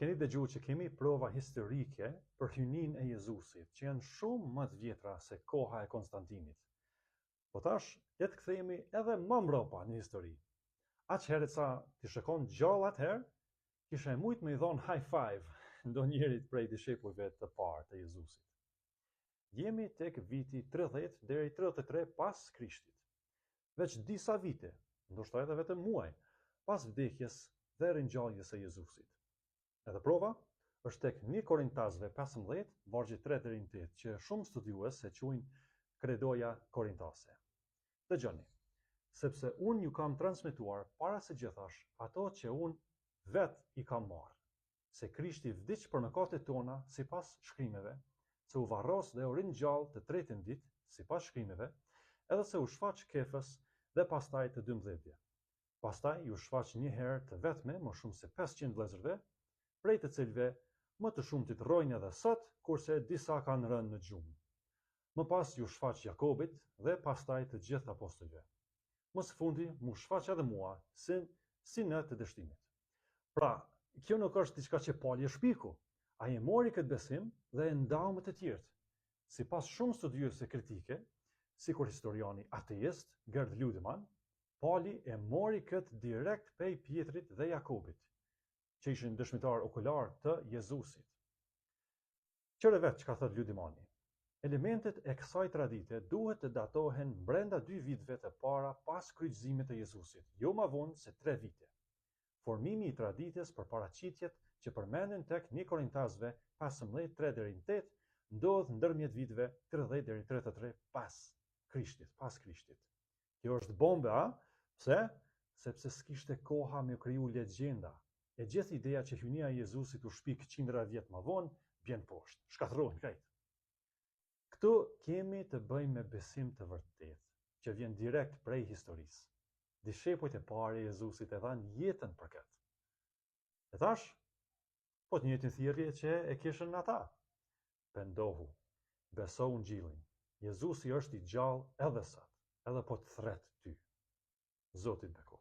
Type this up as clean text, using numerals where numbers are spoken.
keni dëgjuar që kemi prova historike për hyjnin e Jezusit, që janë shumë më të vjetra se koha e Konstantinit. Po tash, le të kthehemi edhe më mbrapa në histori. Aq herët sa ti shikon gjallë atëherë, kisha e mujt me i dhon high five ndonjërit prej dishepujve të parë të Jezusit. Jemi tek viti 30 deri 33 pas Krishtit. Veç disa vite, ndoshta edhe vetëm muaj, pas vdekjes dhe ringjalljes së Jezusit. Edhe prova është tek 1 Korintasve 15, vargji 3 deri në 8, që shumë studiues e quajnë kredoja korintase. Dëgjoni, sepse unë ju kam transmetuar para së gjithash ato që unë vet i kam marrë, se Krishti vdiq për mëkatet tona sipas shkrimeve, se u varros dhe u ringjall të tretën ditë sipas shkrimeve, edhe se u shfaq Kefës dhe pastaj të 12. Pastaj ju shfaq një herë të vetme më shumë se 500 vëllezërve, prej të cilëve më të shumtit rrojnë edhe sot, kurse disa kanë rënë në gjumë. Më pas ju shfaq Jakobit dhe pastaj të gjithë apostujve. Më së fundi mu shfaq edhe mua, si në të dështimit. Pra, kjo nuk është diçka që Pali e shpiku. Ai e mori këtë besim dhe e ndau me të tjerët. Sipas shumë studiuesve kritike, sikur historiani ateist Gerd Ludemann, Pali e mori këtë direkt prej Pjetrit dhe Jakobit, që ishin dëshmitar okular të Jezusit. Qëre vetë që ka thëtë Ludemanni. Elementet e kësaj tradite duhet të datohen brenda 2 viteve të para pas kryqëzimit të Jezusit, jo ma vonë se 3 vite. Formimi i traditës për paraqitjet që përmenden tek 1 Korintasve 15, 3 deri në 8, ndodh ndërmjet viteve 30 deri 33 pas Krishtit. Kjo është bombe, a? Pse? Sepse s'kishte koha me kriju legjenda. E gjithë ideja që hynia e Jezusit u shpik qindra vjet më vonë, bjen poshtë, shkatërrohen krejt. Këtu kemi të bëjmë me besim të vërtetë, që vjen direkt prej historisë. Dishepujt e parë e Jezusit e dhanë jetën për këtë. E tash, po të njëjtin thirrje që e kishën ata. Pendohu, beso Ungjillin. Jezusi është i gjallë edhe sot, edhe po të thret ty. Zoti të bekoj.